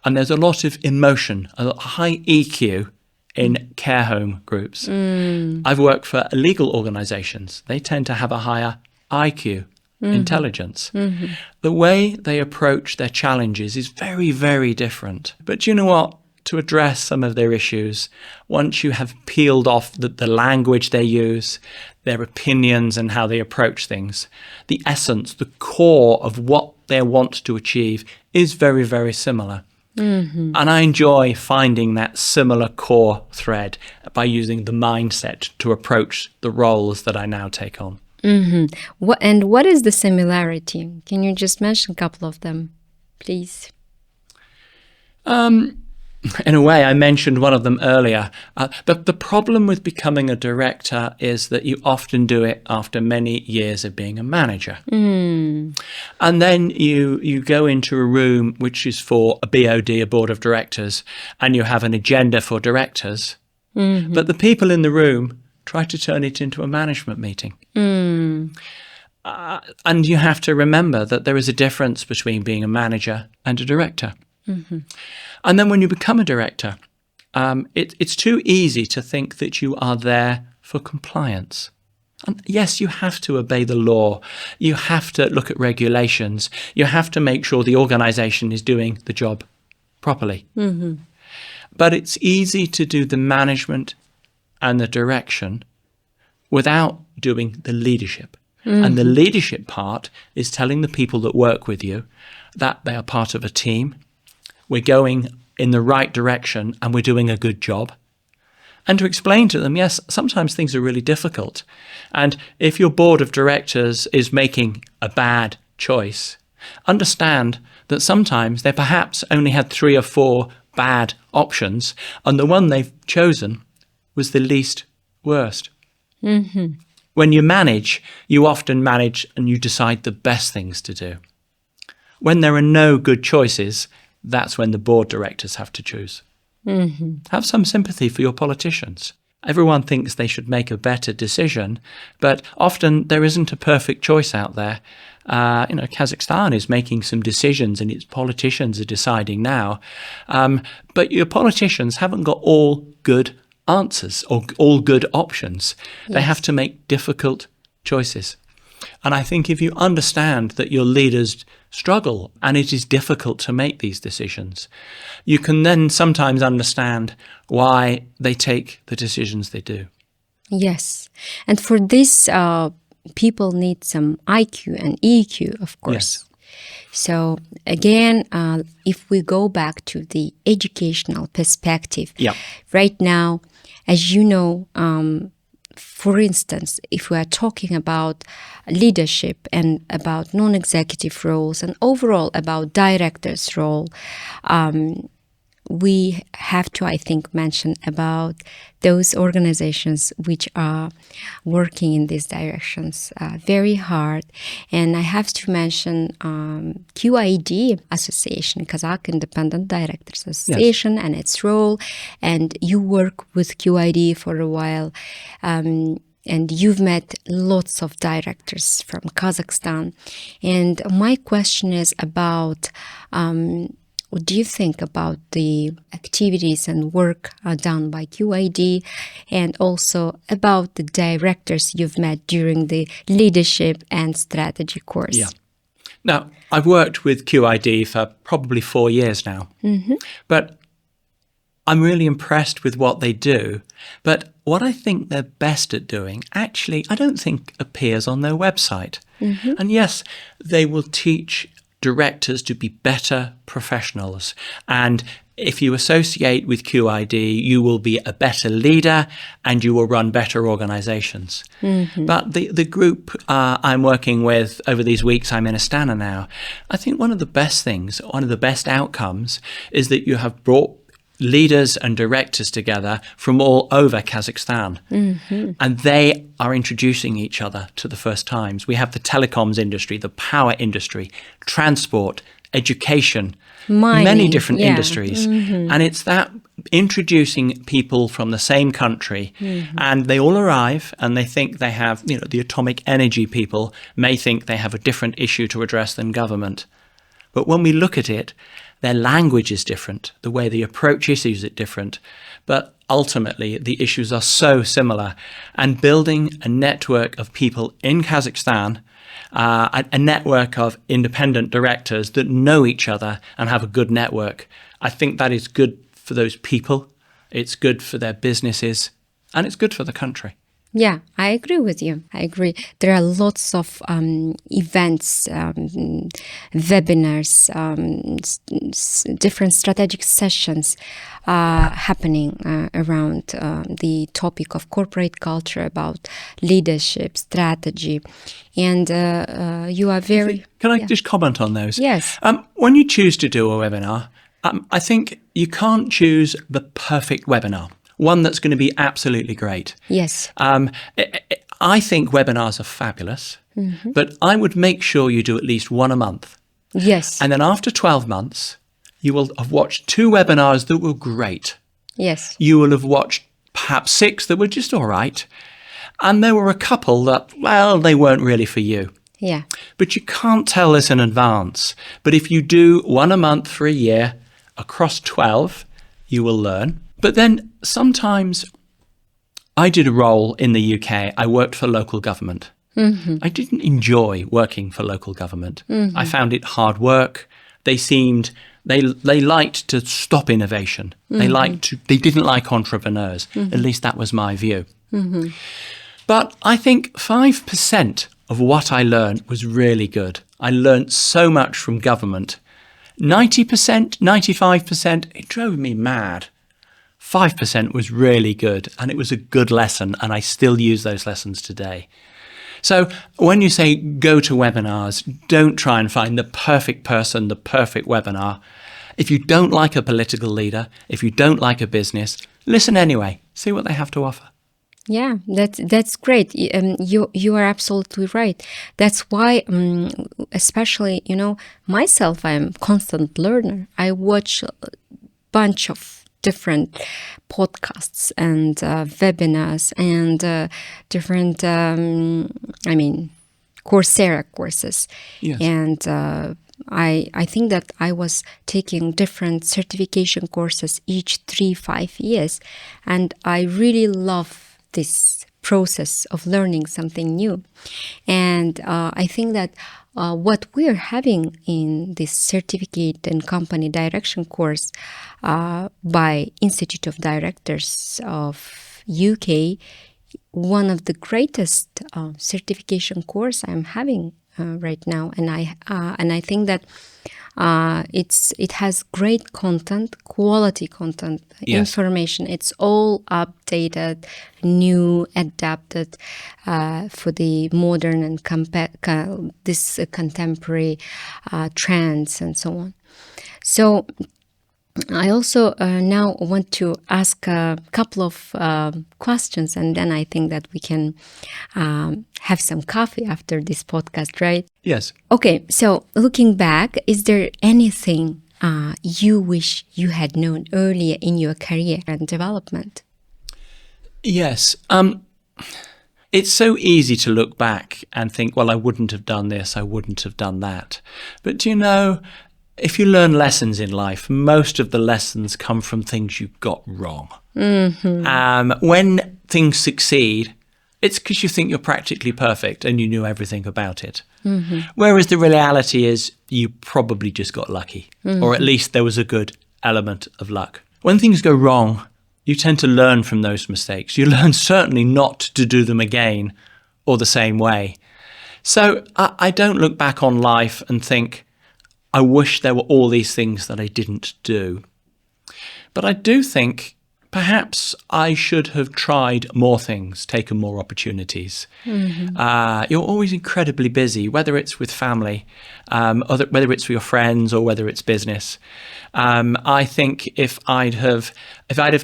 and there's a lot of emotion, a high EQ in care home groups. I've worked for legal organizations. They tend to have a higher IQ, intelligence. The way they approach their challenges is very, very different. But you know what? To address some of their issues, once you have peeled off the language they use, their opinions and how they approach things, the essence, the core of what they want to achieve is very, very similar. And I enjoy finding that similar core thread by using the mindset to approach the roles that I now take on. What is the similarity? Can you just mention a couple of them, please? In a way, I mentioned one of them earlier. The problem with becoming a director is that you often do it after many years of being a manager. And then you go into a room which is for a BOD, a board of directors, and you have an agenda for directors. But the people in the room try to turn it into a management meeting. And you have to remember that there is a difference between being a manager and a director. And then when you become a director, it's too easy to think that you are there for compliance. And yes, you have to obey the law. You have to look at regulations. You have to make sure the organization is doing the job properly. But it's easy to do the management and the direction without doing the leadership. And the leadership part is telling the people that work with you that they are part of a team. We're going in the right direction and we're doing a good job. And to explain to them, yes, sometimes things are really difficult. And if your board of directors is making a bad choice, understand that sometimes they perhaps only had 3 or 4 bad options, and the one they've chosen was the least worst. When you manage, you often manage and you decide the best things to do. When there are no good choices, that's when the board directors have to choose. Have some sympathy for your politicians. Everyone thinks they should make a better decision, but often there isn't a perfect choice out there. Kazakhstan is making some decisions and its politicians are deciding now. But your politicians haven't got all good answers or all good options. They have to make difficult choices. And I think if you understand that your leaders struggle and it is difficult to make these decisions, you can then sometimes understand why they take the decisions they do. Yes. And for this, people need some IQ and EQ, of course. Yes. So again, if we go back to the educational perspective, right now, as you know, for instance, if we are talking about leadership and about non-executive roles and overall about directors' role, we have to, I think, mention about those organizations which are working in these directions very hard. And I have to mention QID Association, Qazaq Independent Directors Association, and its role. And you work with QID for a while. And you've met lots of directors from Kazakhstan. And my question is about what do you think about the activities and work done by QID, and also about the directors you've met during the leadership and strategy course? Now, I've worked with QID for probably 4 years now, but I'm really impressed with what they do. But what I think they're best at doing, actually, I don't think appears on their website. And yes, they will teach directors to be better professionals. And if you associate with QID, you will be a better leader and you will run better organizations. But the group I'm working with over these weeks, I'm in Astana now, I think one of the best things, one of the best outcomes is that you have brought leaders and directors together from all over Kazakhstan. And they are introducing each other to the first times. We have the telecoms industry, the power industry, transport, education, Mining, many different yeah. industries. And it's that introducing people from the same country, and they all arrive and they think they have, the atomic energy people may think they have a different issue to address than government. But when we look at it, their language is different, the way they approach issues is different. But ultimately, the issues are so similar. And building a network of people in Kazakhstan, a network of independent directors that know each other and have a good network, I think that is good for those people, it's good for their businesses, and it's good for the country. Yeah, I agree with you. I agree. There are lots of events, webinars, different strategic sessions happening around the topic of corporate culture, about leadership, strategy. And you are very... Can I just comment on those? Yes. When you choose to do a webinar, I think you can't choose the perfect webinar. One that's going to be absolutely great. Yes. I think webinars are fabulous, but I would make sure you do at least one a month. Yes. And then after 12 months, you will have watched 2 webinars that were great. Yes. You will have watched perhaps 6 that were just all right. And there were a couple that, well, they weren't really for you. Yeah. But you can't tell this in advance. But if you do one a month for a year, across 12, you will learn. But then sometimes I did a role in the UK. I worked for local government. I didn't enjoy working for local government. I found it hard work. They liked to stop innovation. They didn't like entrepreneurs. At least that was my view. But I think 5% of what I learned was really good. I learned so much from government. 90%, 95%, it drove me mad. 5% was really good, and it was a good lesson, and I still use those lessons today. So when you say go to webinars, don't try and find the perfect person, the perfect webinar. If you don't like a political leader, if you don't like a business, listen anyway. See what they have to offer. Yeah, that's great. You are absolutely right. That's why, especially, myself, I'm a constant learner. I watch a bunch of different podcasts and webinars and different, Coursera courses. Yes. And I think that I was taking different certification courses each 3-5 years, and I really love this process of learning something new. And I think that what we are having in this certificate and company direction course by Institute of Directors of UK, one of the greatest certification course I'm having right now, and I think that it has great content, quality content, Yes. information. It's all updated, new, adapted for the modern and contemporary trends and so on. So I also now want to ask a couple of questions, and then I think that we can have some coffee after this podcast, right? Yes. Okay, so looking back, is there anything you wish you had known earlier in your career and development? Yes. It's so easy to look back and think, well, I wouldn't have done this, I wouldn't have done that. But if you learn lessons in life, most of the lessons come from things you got wrong. When things succeed, it's because you think you're practically perfect and you knew everything about it. Whereas the reality is you probably just got lucky, or at least there was a good element of luck. When things go wrong, you tend to learn from those mistakes. You learn certainly not to do them again or the same way. So I don't look back on life and think, I wish there were all these things that I didn't do. But I do think perhaps I should have tried more things, taken more opportunities. You're always incredibly busy, whether it's with family, whether it's for your friends or whether it's business. I think if I'd have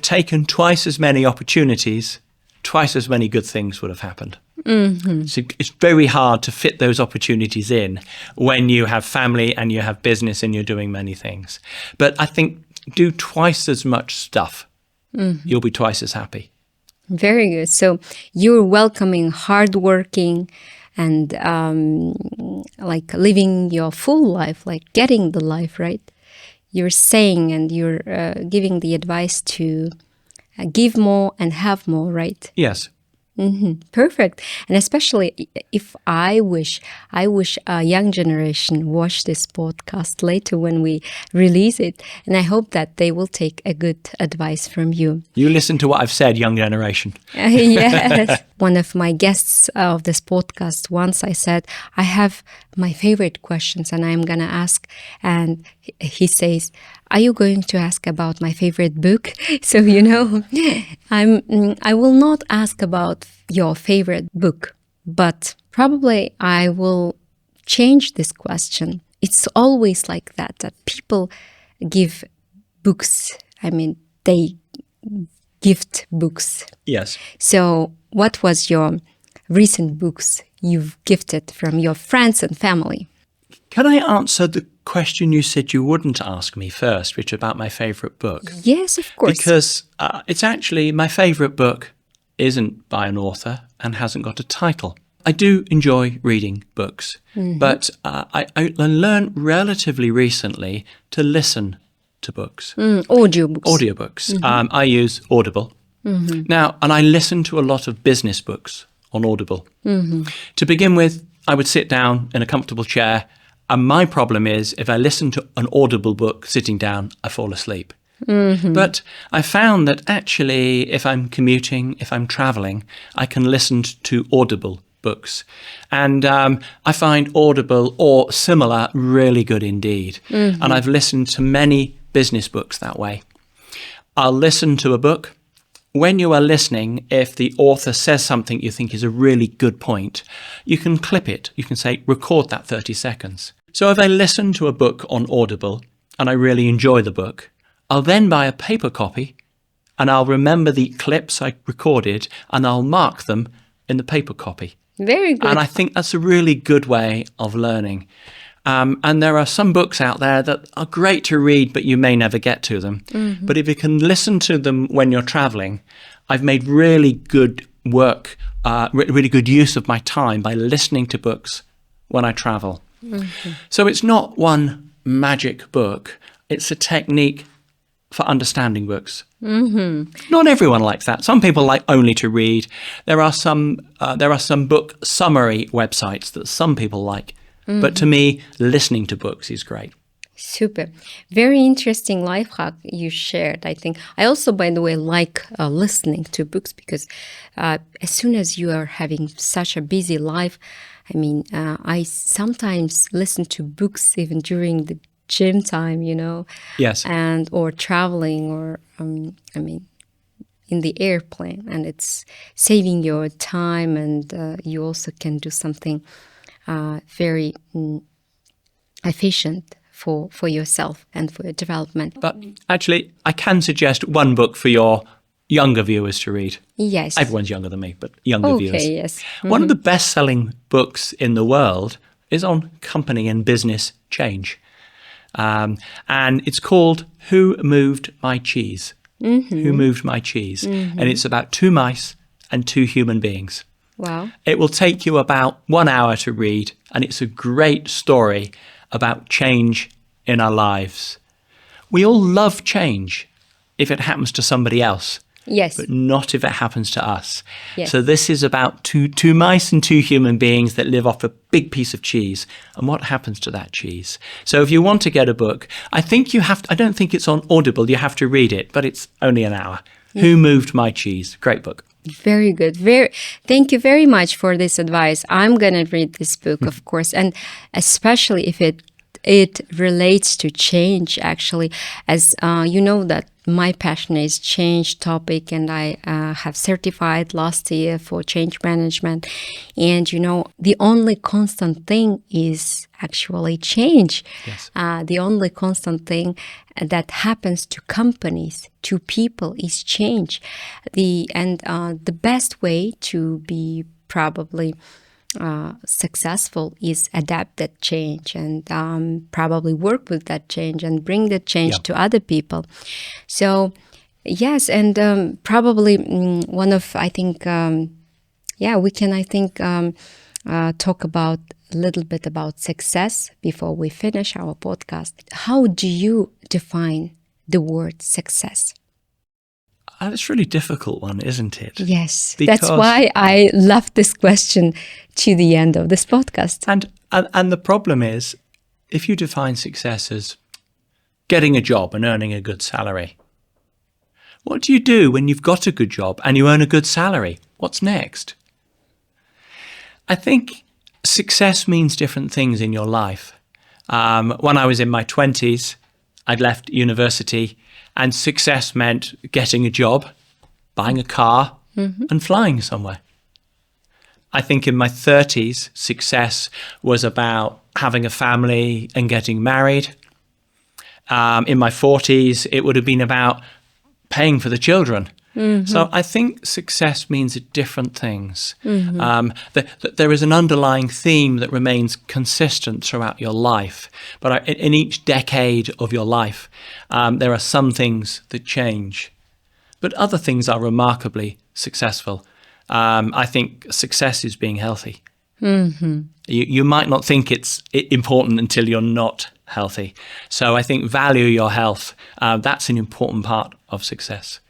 taken twice as many opportunities, twice as many good things would have happened. So it's very hard to fit those opportunities in when you have family and you have business and you're doing many things. But I think do twice as much stuff. You'll be twice as happy. Very good. So you're welcoming hardworking and like living your full life, like getting the life, right? You're saying and you're giving the advice to give more and have more, right? Yes. Perfect. And especially if I wish a young generation watch this podcast later when we release it. And I hope that they will take a good advice from you. You listen to what I've said, young generation. Yes. One of my guests of this podcast, once I said, I have my favorite questions and I'm going to ask. And he says, are you going to ask about my favorite book? So, I will not ask about your favorite book, but probably I will change this question. It's always like that people give books. They gift books. Yes. So what was your recent books you've gifted from your friends and family? Can I answer the question you said you wouldn't ask me first, which about my favourite book? Yes, of course. Because it's actually my favourite book isn't by an author and hasn't got a title. I do enjoy reading books, but I learned relatively recently to listen to books. Audiobooks. I use Audible. Now, and I listen to a lot of business books on Audible. To begin with, I would sit down in a comfortable chair, and my problem is if I listen to an Audible book sitting down, I fall asleep. But I found that actually if I'm commuting, if I'm traveling, I can listen to Audible books. And I find Audible or similar really good indeed. And I've listened to many business books that way. I'll listen to a book. When you are listening, if the author says something you think is a really good point, you can clip it. You can say, record that 30 seconds. So if I listen to a book on Audible and I really enjoy the book, I'll then buy a paper copy and I'll remember the clips I recorded and I'll mark them in the paper copy. Very good. And I think that's a really good way of learning. And there are some books out there that are great to read, but you may never get to them. But if you can listen to them when you're traveling, I've made really good work, really good use of my time by listening to books when I travel. So it's not one magic book. It's a technique for understanding books. Not everyone likes that. Some people like only to read. There are some book summary websites that some people like. But to me, listening to books is great. Super. Very interesting life hack you shared, I think. I also, by the way, like listening to books because as soon as you are having such a busy life, I sometimes listen to books even during the gym time, Yes. or traveling or, in the airplane. And it's saving your time and you also can do something very efficient for yourself and for your development. But actually, I can suggest one book for your younger viewers to read. Yes. Everyone's younger than me, but younger viewers. Okay, yes. One of the best-selling books in the world is on company and business change. And it's called Who Moved My Cheese? Who Moved My Cheese? And it's about 2 mice and 2 human beings. Wow. It will take you about 1 hour to read, and it's a great story about change in our lives. We all love change if it happens to somebody else. Yes. But not if it happens to us. Yes. So this is about two mice and 2 human beings that live off a big piece of cheese and what happens to that cheese. So if you want to get a book, I don't think it's on Audible, you have to read it, but it's only an hour. Who Moved My Cheese? Great book. Very good. Thank you very much for this advice. I'm going to read this book, of course, and especially if it it relates to change, actually, as you know that my passion is change topic, and I have certified last year for change management. And the only constant thing is actually change. Yes. The only constant thing that happens to companies, to people, is change. The best way to be probably successful is adapt that change, and probably work with that change and bring that change to other people. So yes, and probably one of, I think, we can, I think, talk about a little bit about success before we finish our podcast. How do you define the word success? It's a really difficult one, isn't it? Yes, that's why I left this question to the end of this podcast. And the problem is, if you define success as getting a job and earning a good salary, what do you do when you've got a good job and you earn a good salary? What's next? I think success means different things in your life. When I was in my 20s, I'd left university, and success meant getting a job, buying a car, and flying somewhere. I think in my 30s, success was about having a family and getting married. In my 40s, it would have been about paying for the children. So I think success means different things. There is an underlying theme that remains consistent throughout your life. But in each decade of your life, there are some things that change. But other things are remarkably successful. I think success is being healthy. You might not think it's important until you're not healthy. So I think value your health. That's an important part of success.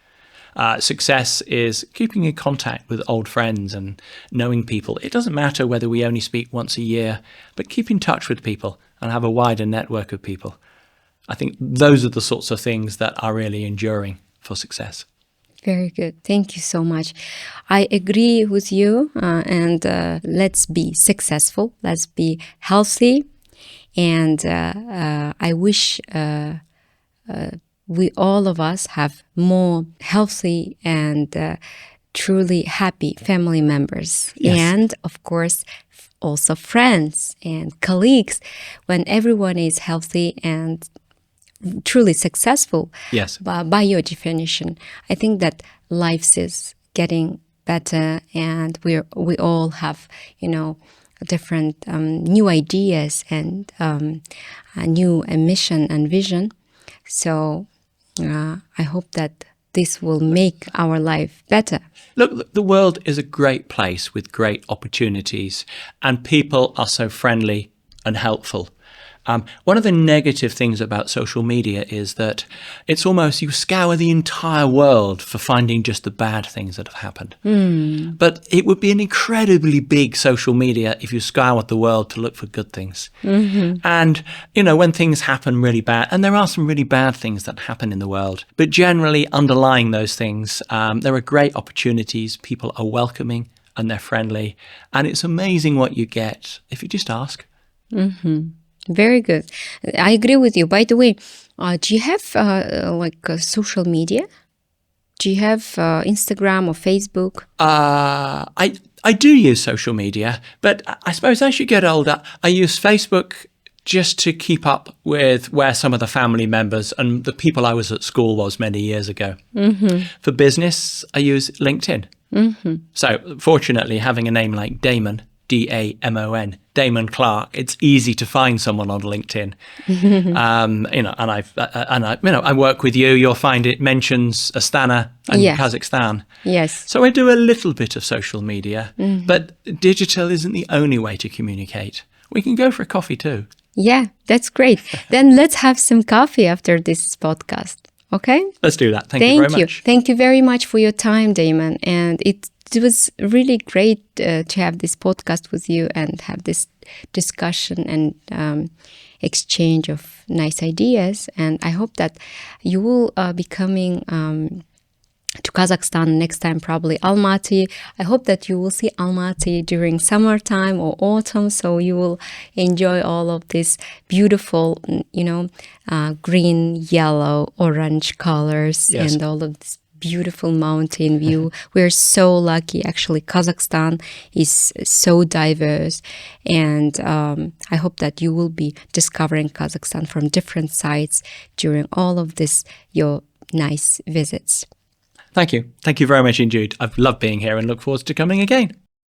Success is keeping in contact with old friends and knowing people. It doesn't matter whether we only speak once a year, but keep in touch with people and have a wider network of people. I think those are the sorts of things that are really enduring for success. Very good. Thank you so much. I agree with you. And let's be successful. Let's be healthy. And I wish we all of us have more healthy and truly happy family members. Yes. And of course, also friends and colleagues. When everyone is healthy and truly successful, Yes. by your definition, I think that life is getting better, and we all have, different new ideas and a new mission and vision. So I hope that this will make our life better. Look, the world is a great place with great opportunities, and people are so friendly and helpful. One of the negative things about social media is that it's almost you scour the entire world for finding just the bad things that have happened. But it would be an incredibly big social media if you scoured the world to look for good things. And, when things happen really bad, and there are some really bad things that happen in the world, but generally underlying those things, there are great opportunities. People are welcoming and they're friendly. And it's amazing what you get if you just ask. Very good. I agree with you. By the way, do you have social media? Do you have Instagram or Facebook? I do use social media, but I suppose as you get older, I use Facebook just to keep up with where some of the family members and the people I was at school was many years ago. For business, I use LinkedIn. So fortunately, having a name like Damon, Damon, Damon Clark, it's easy to find someone on LinkedIn. I work with you. You'll find it mentions Astana and Kazakhstan. Yes. So I do a little bit of social media, but digital isn't the only way to communicate. We can go for a coffee too. Yeah, that's great. Then let's have some coffee after this podcast. Okay? Let's do that. Thank you very much. Thank you very much for your time, Damon. And it was really great to have this podcast with you and have this discussion and exchange of nice ideas. And I hope that you will be coming to Kazakhstan, next time probably Almaty. I hope that you will see Almaty during summertime or autumn, so you will enjoy all of this beautiful, green, yellow, orange colors, Yes. and all of this beautiful mountain view. We're so lucky. Actually, Kazakhstan is so diverse, and I hope that you will be discovering Kazakhstan from different sides during all of this, your nice visits. Thank you. Thank you very much indeed. I've loved being here and look forward to coming again.